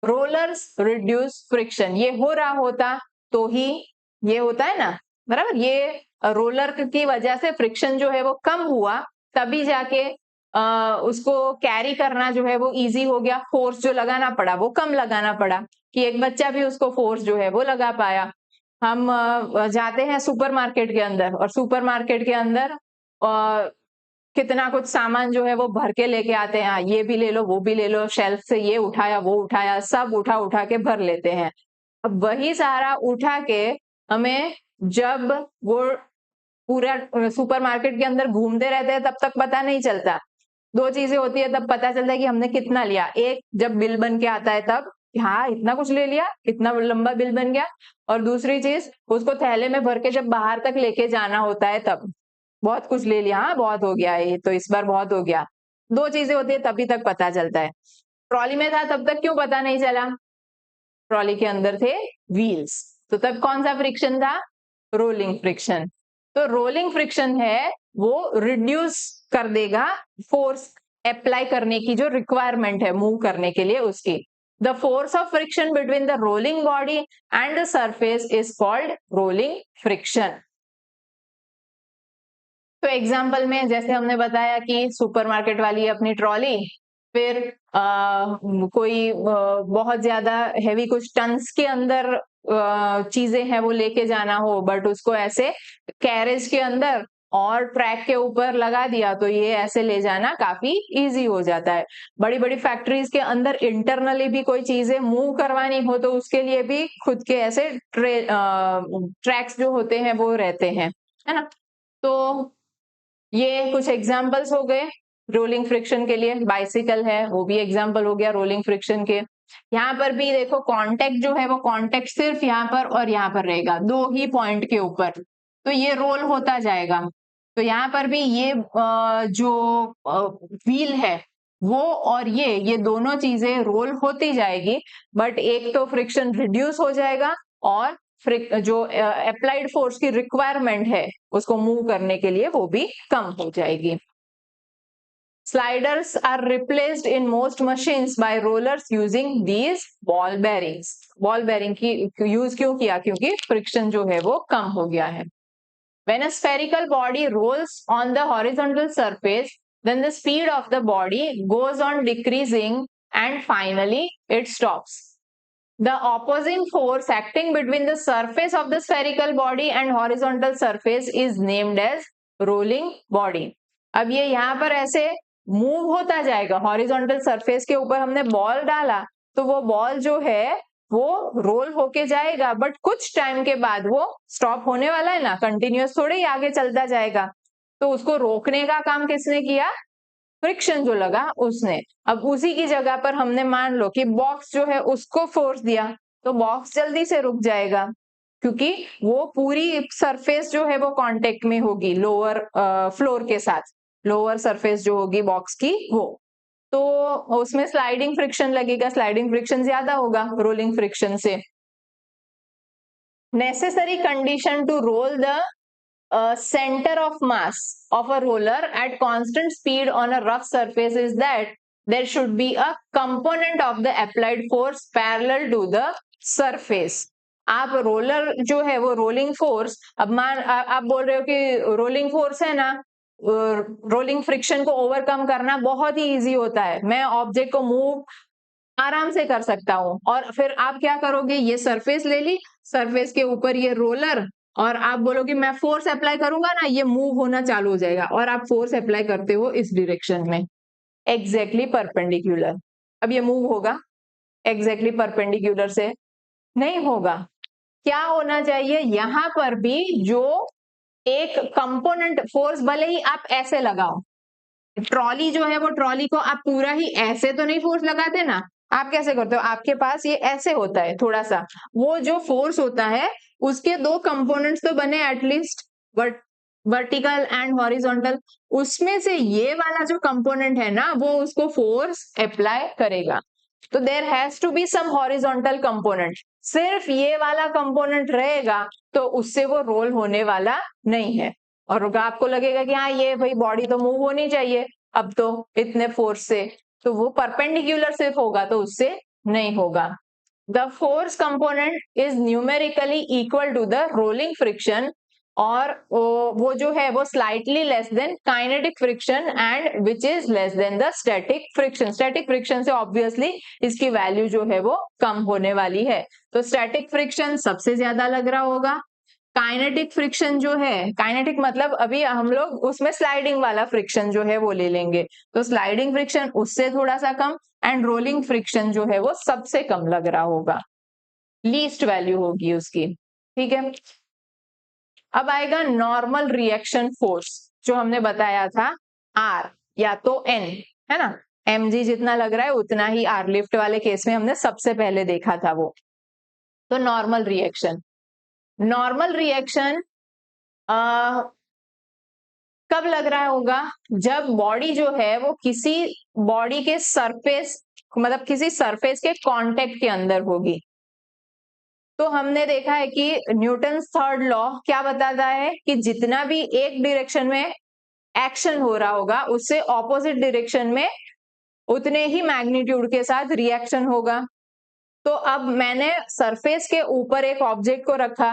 रोलर्स रिड्यूस फ्रिक्शन, ये हो रहा होता तो ही ये होता है ना, बराबर, ये रोलर की वजह से फ्रिक्शन जो है वो कम हुआ, तभी जाके उसको कैरी करना जो है वो इजी हो गया, फोर्स जो लगाना पड़ा वो कम लगाना पड़ा, कि एक बच्चा भी उसको फोर्स जो है वो लगा पाया। हम जाते हैं सुपरमार्केट के अंदर, और सुपरमार्केट के अंदर कितना कुछ सामान जो है वो भर के लेके आते हैं, ये भी ले लो वो भी ले लो, शेल्फ से ये उठाया वो उठाया, सब उठा उठा के भर लेते हैं। अब वही सारा उठा के हमें जब वो पूरा सुपरमार्केट के अंदर घूमते रहते हैं तब तक पता नहीं चलता। दो चीजें होती है तब पता चलता है कि हमने कितना लिया, एक जब बिल बन के आता है तब, हाँ इतना कुछ ले लिया, इतना लंबा बिल बन गया, और दूसरी चीज उसको थैले में भर के जब बाहर तक लेके जाना होता है तब, बहुत कुछ ले लिया, हाँ बहुत हो गया ये तो इस बार बहुत हो गया। दो चीजें होती है तभी तक पता चलता है। ट्रॉली में था तब तक क्यों पता नहीं चला, ट्रॉली के अंदर थे व्हील्स, तो तब कौन सा फ्रिक्शन था, रोलिंग फ्रिक्शन। तो रोलिंग फ्रिक्शन है वो रिड्यूस कर देगा फोर्स अप्लाई करने की जो रिक्वायरमेंट है मूव करने के लिए उसकी। The force of friction between the rolling body and the surface is called rolling friction. तो एग्जाम्पल में जैसे हमने बताया कि सुपरमार्केट वाली अपनी ट्रॉली, फिर कोई बहुत ज्यादा हैवी कुछ टन्स के अंदर चीजें हैं वो लेके जाना हो, बट उसको ऐसे कैरेज के अंदर और ट्रैक के ऊपर लगा दिया तो ये ऐसे ले जाना काफी इजी हो जाता है। बड़ी बड़ी फैक्ट्रीज के अंदर इंटरनली भी कोई चीजें मूव करवानी हो तो उसके लिए भी खुद के ऐसे ट्रैक्स जो होते हैं वो रहते हैं, है ना। तो ये कुछ एग्जाम्पल्स हो गए रोलिंग फ्रिक्शन के लिए। बाइसिकल है वो भी एग्जाम्पल हो गया रोलिंग फ्रिक्शन के। यहाँ पर भी देखो कॉन्टेक्ट जो है वो कॉन्टेक्ट सिर्फ यहाँ पर और यहाँ पर रहेगा, दो ही पॉइंट के ऊपर, तो ये रोल होता जाएगा। तो यहाँ पर भी ये जो व्हील है वो और ये दोनों चीजें रोल होती जाएगी, बट एक तो फ्रिक्शन रिड्यूस हो जाएगा और जो अप्लाइड फोर्स की रिक्वायरमेंट है उसको मूव करने के लिए वो भी कम हो जाएगी। Sliders are replaced in most machines by rollers using these ball bearings. Ball bearing की यूज क्यों किया, क्योंकि फ्रिक्शन जो है वो कम हो गया है। When a spherical body rolls on the horizontal surface, then the speed of the body goes on decreasing and finally it stops. The opposing force acting between the surface of the spherical body and horizontal surface is named as rolling body. अब ये यहाँ पर ऐसे move होता जाएगा, horizontal surface के ऊपर हमने बॉल डाला तो वो बॉल जो है वो रोल होके जाएगा, बट कुछ टाइम के बाद वो स्टॉप होने वाला है ना, कंटिन्यूअस थोड़े ही आगे चलता जाएगा। तो उसको रोकने का काम किसने किया, फ्रिक्शन जो लगा उसने। अब उसी की जगह पर हमने मान लो कि बॉक्स जो है उसको फोर्स दिया तो बॉक्स जल्दी से रुक जाएगा। क्योंकि वो पूरी सरफेस जो है वो कांटेक्ट में होगी लोअर फ्लोर के साथ, लोअर सरफेस जो होगी बॉक्स की वो, तो उसमें स्लाइडिंग फ्रिक्शन लगेगा, स्लाइडिंग फ्रिक्शन ज्यादा होगा रोलिंग फ्रिक्शन से। Necessary condition to roll the center of mass of a roller at constant speed on a rough surface is that there should be a component of the applied force parallel to the surface। आप roller जो है वो rolling force, अब आप बोल रहे हो कि रोलिंग फोर्स है ना, रोलिंग फ्रिक्शन को ओवरकम करना बहुत ही इजी होता है, मैं ऑब्जेक्ट को मूव आराम से कर सकता हूं, और फिर आप क्या करोगे, ये सरफेस ले ली, सरफेस के ऊपर ये रोलर, और आप बोलोगे मैं फोर्स अप्लाई करूंगा ना, ये मूव होना चालू हो जाएगा, और आप फोर्स अप्लाई करते हो इस डायरेक्शन में, एग्जैक्टली परपेंडिकुलर। अब ये मूव होगा एग्जैक्टली परपेंडिकुलर से? नहीं होगा। क्या होना चाहिए, यहां पर भी जो एक कंपोनेंट फोर्स, भले ही आप ऐसे लगाओ, ट्रॉली जो है वो ट्रॉली को आप पूरा ही ऐसे तो नहीं फोर्स लगाते ना, आप कैसे करते हो, आपके पास ये ऐसे होता है थोड़ा सा, वो जो फोर्स होता है उसके दो कंपोनेंट्स तो बने at least, but vertical and horizontal, उसमें से ये वाला जो कंपोनेंट है ना वो उसको फोर्स अप्लाई करेगा, तो there has to be some horizontal component. सिर्फ ये वाला कंपोनेंट रहेगा तो उससे वो रोल होने वाला नहीं है, और आपको लगेगा कि हाँ ये भाई बॉडी तो मूव होनी चाहिए अब तो इतने फोर्स से, तो वो परपेंडिकुलर सिर्फ होगा तो उससे नहीं होगा। The force component is numerically equal to the rolling friction, और वो जो है वो slightly less than kinetic friction and which is less than the static friction. Static friction से ऑब्वियसली इसकी वैल्यू जो है वो कम होने वाली है, तो स्टैटिक फ्रिक्शन सबसे ज्यादा लग रहा होगा। काइनेटिक फ्रिक्शन जो है, काइनेटिक मतलब अभी हम लोग उसमें स्लाइडिंग वाला फ्रिक्शन जो है वो ले लेंगे, तो स्लाइडिंग फ्रिक्शन उससे थोड़ा सा कम, एंड रोलिंग फ्रिक्शन जो है वो सबसे कम लग रहा होगा, लीस्ट वैल्यू होगी उसकी। ठीक है, अब आएगा नॉर्मल रिएक्शन फोर्स, जो हमने बताया था आर या तो एन, है ना, mg जितना लग रहा है उतना ही आर, लिफ्ट वाले केस में हमने सबसे पहले देखा था वो। तो नॉर्मल रिएक्शन, नॉर्मल रिएक्शन कब लग रहा होगा, जब बॉडी जो है वो किसी बॉडी के सरफेस, मतलब किसी सरफेस के कांटेक्ट के अंदर होगी। तो हमने देखा है कि न्यूटन थर्ड लॉ क्या बताता है कि जितना भी एक डायरेक्शन में एक्शन हो रहा होगा उससे ऑपोजिट डायरेक्शन में उतने ही मैग्नीट्यूड के साथ रिएक्शन होगा। तो अब मैंने सरफेस के ऊपर एक ऑब्जेक्ट को रखा,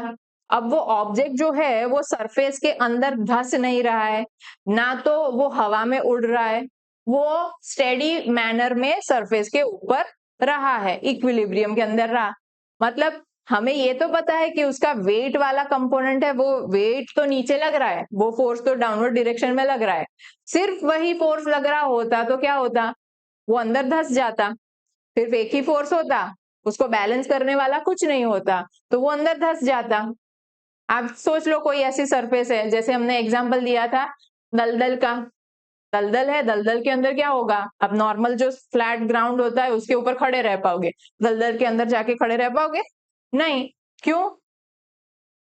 अब वो ऑब्जेक्ट जो है वो सरफेस के अंदर धंस नहीं रहा है, ना तो वो हवा में उड़ रहा है, वो स्टेडी मैनर में सरफेस के ऊपर रहा है, इक्विलिब्रियम के अंदर रहा। मतलब हमें ये तो पता है कि उसका वेट वाला कंपोनेंट है, वो वेट तो नीचे लग रहा है, वो फोर्स तो डाउनवर्ड डायरेक्शन में लग रहा है, सिर्फ वही फोर्स लग रहा होता तो क्या होता, वो अंदर धंस जाता, सिर्फ एक ही फोर्स होता, उसको बैलेंस करने वाला कुछ नहीं होता, तो वो अंदर धंस जाता। आप सोच लो कोई ऐसी सरफेस है, जैसे हमने एग्जांपल दिया था दलदल का, दलदल है, दलदल के अंदर क्या होगा, अब नॉर्मल जो फ्लैट ग्राउंड होता है उसके ऊपर खड़े रह पाओगे, दलदल के अंदर जाके खड़े रह पाओगे, नहीं, क्यों,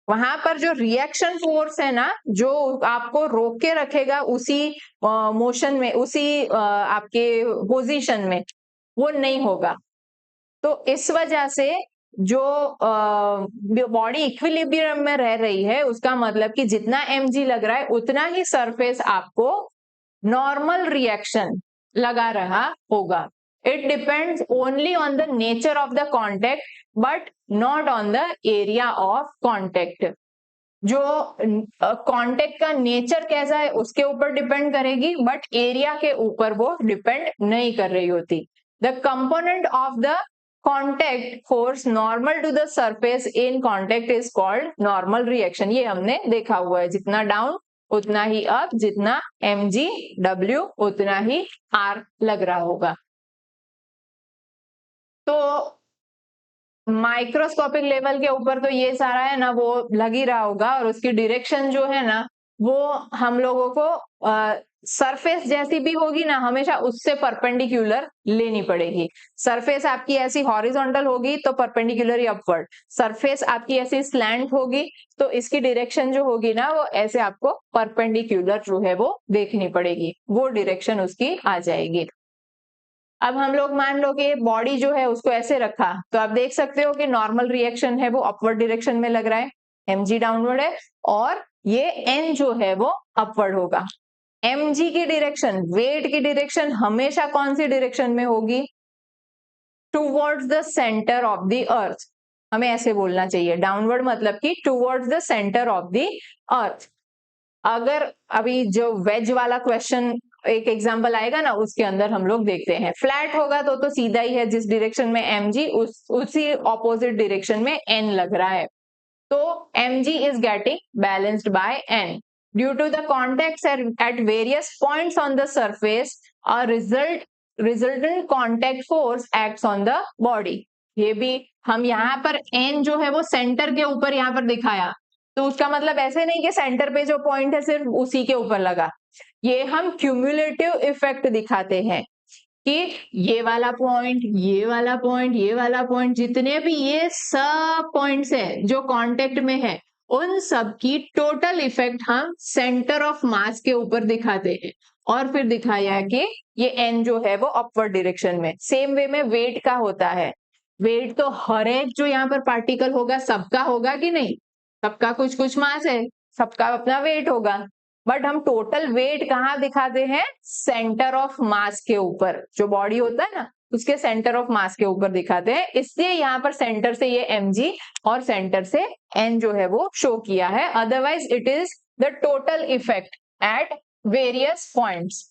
वहां पर जो रिएक्शन फोर्स है ना जो आपको रोक के रखेगा उसी मोशन में, उसी आपके पोजीशन में, वो नहीं होगा। तो इस वजह से जो बॉडी इक्विलिब्रियम में रह रही है उसका मतलब कि जितना mg लग रहा है उतना ही सरफेस आपको नॉर्मल रिएक्शन लगा रहा होगा। It depends only on the nature of the contact but not on the area of contact. जो कॉन्टेक्ट का नेचर कैसा है उसके ऊपर डिपेंड करेगी, बट एरिया के ऊपर वो डिपेंड नहीं कर रही होती। The component of the contact force normal to the surface in contact is called normal reaction। ये हमने देखा हुआ है, जितना डाउन उतना ही अप, जितना mg w उतना ही r लग रहा होगा। तो माइक्रोस्कोपिक लेवल के ऊपर तो ये सारा है ना वो लग ही रहा होगा, और उसकी डायरेक्शन जो है ना वो हम लोगों को सरफेस जैसी भी होगी ना, हमेशा उससे परपेंडिकुलर लेनी पड़ेगी। सरफेस आपकी ऐसी हॉरिजॉन्टल होगी तो परपेंडिकुलरली अपवर्ड, सरफेस आपकी ऐसी स्लैंट होगी तो इसकी डायरेक्शन जो होगी ना वो ऐसे आपको परपेंडिकुलर जो है वो देखनी पड़ेगी, वो डायरेक्शन उसकी आ जाएगी। अब हम लोग मान लो कि बॉडी जो है उसको ऐसे रखा, तो आप देख सकते हो कि नॉर्मल रिएक्शन है वो अपवर्ड डायरेक्शन में लग रहा है, mg डाउनवर्ड है, और ये n जो है वो अपवर्ड होगा। mg की डायरेक्शन, वेट की डायरेक्शन हमेशा कौन सी डायरेक्शन में होगी? Towards the centre of the earth, हमें ऐसे बोलना चाहिए, डाउनवर्ड मतलब कि towards the centre of the earth. अगर अभी जो वेज वाला क्वेश्चन एक एग्जांपल आएगा ना, उसके अंदर हम लोग देखते हैं, फ्लैट होगा तो सीधा ही है, जिस डायरेक्शन में mg उसी ऑपोजिट डायरेक्शन में n लग रहा है, तो mg is getting balanced by n. Due to the contacts at various points on the surface, a resultant contact force acts on the body. ये भी हम यहाँ पर n जो है वो सेंटर के ऊपर यहाँ पर दिखाया, तो उसका मतलब ऐसे नहीं कि सेंटर पे जो पॉइंट है सिर्फ उसी के ऊपर लगा, ये हम क्यूमुलेटिव इफेक्ट दिखाते हैं कि ये वाला पॉइंट, ये वाला पॉइंट, ये वाला पॉइंट, जितने भी ये सब पॉइंट्स है जो कांटेक्ट में है, उन सब की टोटल इफेक्ट हम सेंटर ऑफ मास के ऊपर दिखाते हैं, और फिर दिखाया कि ये एन जो है वो अपवर्ड डायरेक्शन में। सेम वे में वेट का होता है, वेट तो हर एक जो यहाँ पर पार्टिकल होगा सबका होगा कि नहीं, सबका कुछ कुछ मास है, सबका अपना वेट होगा, बट हम टोटल वेट कहाँ दिखाते हैं? सेंटर ऑफ मास के ऊपर, जो बॉडी होता है ना उसके सेंटर ऑफ मास के ऊपर दिखाते हैं, इसलिए यहाँ पर सेंटर से ये mg और सेंटर से n जो है वो शो किया है, otherwise it is the total effect at various points.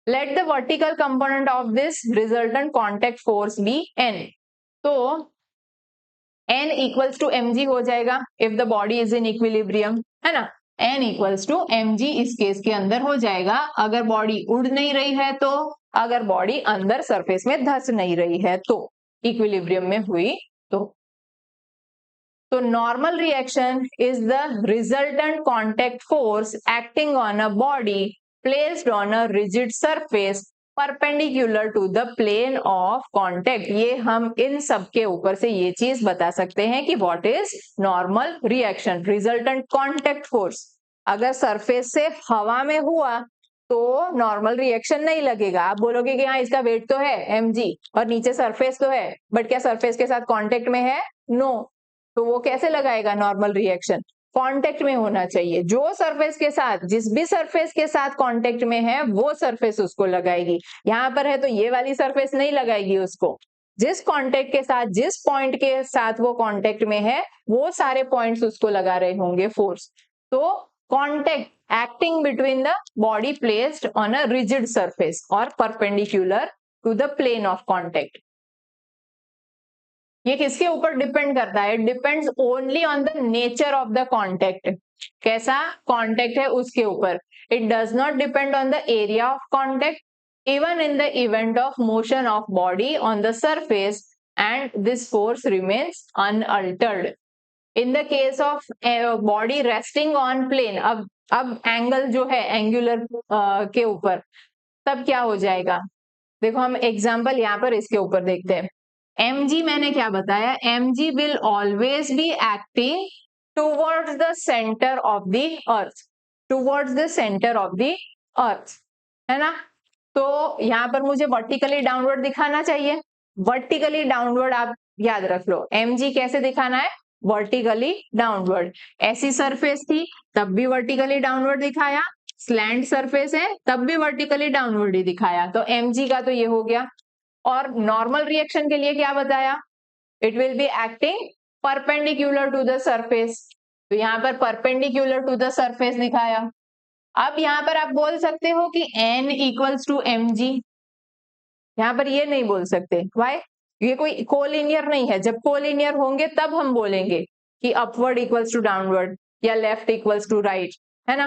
Let the vertical component of this resultant contact force be n, तो n इक्वल्स टू mg हो जाएगा if the body is in equilibrium, है ना, n equals to mg इस case के अंदर हो जाएगा, अगर बॉडी उड़ नहीं रही है तो, अगर बॉडी अंदर सरफेस में धंस नहीं रही है तो, इक्विलिब्रियम में हुई तो normal reaction is the resultant contact force acting on a body placed on a rigid surface perpendicular to the plane of contact. ये हम इन सब के ऊपर से ये चीज बता सकते हैं कि what is normal reaction, resultant contact force. अगर सरफेस से हवा में हुआ तो नॉर्मल रिएक्शन नहीं लगेगा, आप बोलोगे कि हाँ इसका वेट तो है mg और नीचे सरफेस तो है, बट क्या सरफेस के साथ कांटेक्ट में है? नो, तो वो कैसे लगाएगा नॉर्मल रिएक्शन? कांटेक्ट में होना चाहिए, जो सरफेस के साथ, जिस भी सरफेस के साथ कांटेक्ट में है वो सरफेस उसको लगाएगी। यहाँ पर है तो ये वाली सरफेस नहीं लगाएगी उसको, जिस कांटेक्ट के साथ, जिस पॉइंट के साथ वो कांटेक्ट में है वो सारे पॉइंट्स उसको लगा रहे होंगे फोर्स। तो contact acting between the body placed on a rigid surface or perpendicular to the plane of contact. ये किसके ऊपर डिपेंड करता है? Depends only on the nature of the contact, कैसा कॉन्टेक्ट है उसके ऊपर। It does not depend on the area of contact even in the event of motion of body on the surface and this force remains unaltered. In the case of body resting on plane, अब angle जो है angular के ऊपर, तब क्या हो जाएगा? देखो हम एग्जांपल यहाँ पर इसके ऊपर देखते हैं। mg मैंने क्या बताया? mg will always be acting towards the centre of the earth, towards the centre of the earth, है ना। तो यहाँ पर मुझे वर्टिकली डाउनवर्ड दिखाना चाहिए, वर्टिकली डाउनवर्ड आप याद रख लो। mg कैसे दिखाना है? Vertically downward. ऐसी सरफेस थी तब भी वर्टिकली डाउनवर्ड दिखाया, स्लैंट सरफेस है तब भी वर्टिकली डाउनवर्ड ही दिखाया, तो mg का तो ये हो गया। और नॉर्मल रिएक्शन के लिए क्या बताया? It will be acting perpendicular to the surface, तो यहाँ पर परपेंडिकुलर टू द सरफेस दिखाया। अब यहाँ पर आप बोल सकते हो कि n इक्वल्स टू mg, यहाँ पर ये नहीं बोल सकते, वाई? ये कोई कोलिनियर नहीं है, जब कोलिनियर होंगे तब हम बोलेंगे कि अपवर्ड इक्वल्स टू डाउनवर्ड या लेफ्ट इक्वल्स टू राइट, है ना।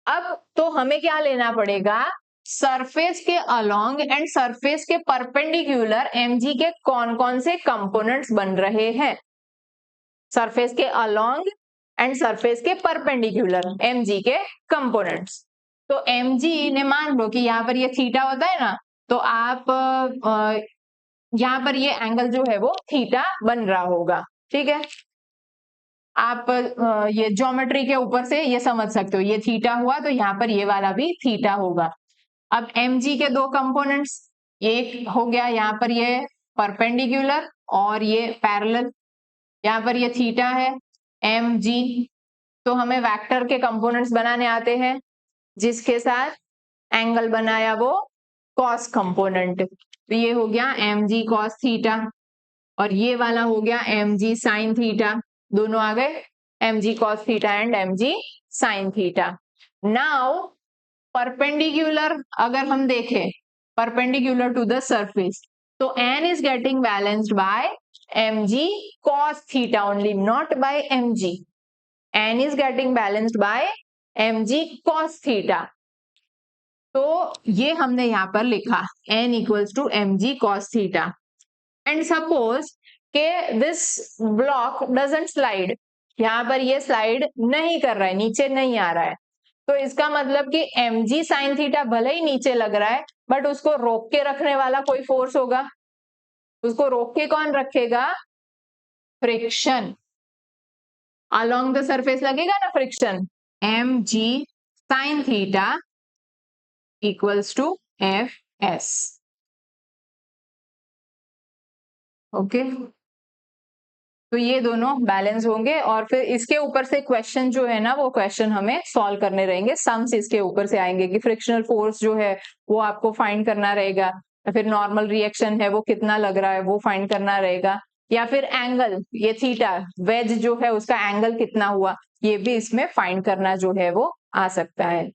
अब तो हमें क्या लेना पड़ेगा? सरफेस के अलोंग एंड सरफेस के परपेंडिकुलर mg के कौन कौन से कंपोनेंट्स बन रहे हैं। सरफेस के अलोंग एंड सरफेस के परपेंडिकुलर mg के कंपोनेंट्स। तो mg ने मान लो कि यहाँ पर ये थीटा होता है ना, तो आप यहाँ पर ये एंगल जो है वो थीटा बन रहा होगा। ठीक है, आप ये ज्योमेट्री के ऊपर से ये समझ सकते हो, ये थीटा हुआ तो यहाँ पर ये वाला भी थीटा होगा। अब mg के दो कंपोनेंट्स, एक हो गया यहाँ पर ये परपेंडिकुलर और ये पैरेलल, यहाँ पर ये थीटा है mg, तो हमें वेक्टर के कंपोनेंट्स बनाने आते हैं जिसके साथ एंगल बनाया वो कॉस कंपोनेंट, तो ये हो गया mg cos थीटा और ये वाला हो गया mg sin थीटा, दोनों आ गए mg cos theta and mg sin theta. Now perpendicular अगर हम देखें, परपेंडिकुलर टू द सरफेस, तो n is getting balanced by mg cos theta only, not by mg. n is getting balanced by mg cos theta, तो ये हमने यहाँ पर लिखा n equals to mg cos theta and suppose के this block doesn't slide, यहाँ पर ये स्लाइड नहीं कर रहा है, नीचे नहीं आ रहा है, तो इसका मतलब कि mg sin थीटा भले ही नीचे लग रहा है बट उसको रोक के रखने वाला कोई फोर्स होगा, उसको रोक के कौन रखेगा? फ्रिक्शन, अलोंग द सरफेस लगेगा ना friction, mg sin theta equals to fs। Okay, तो ये दोनों बैलेंस होंगे और फिर इसके ऊपर से क्वेश्चन जो है ना, वो क्वेश्चन हमें सॉल्व करने रहेंगे, सम्स इसके ऊपर से आएंगे कि फ्रिक्शनल फोर्स जो है वो आपको फाइंड करना रहेगा, या फिर नॉर्मल रिएक्शन है वो कितना लग रहा है वो फाइंड करना रहेगा, या फिर एंगल ये थीटा वेज जो है उसका एंगल कितना हुआ, ये भी इसमें फाइंड करना जो है वो आ सकता है।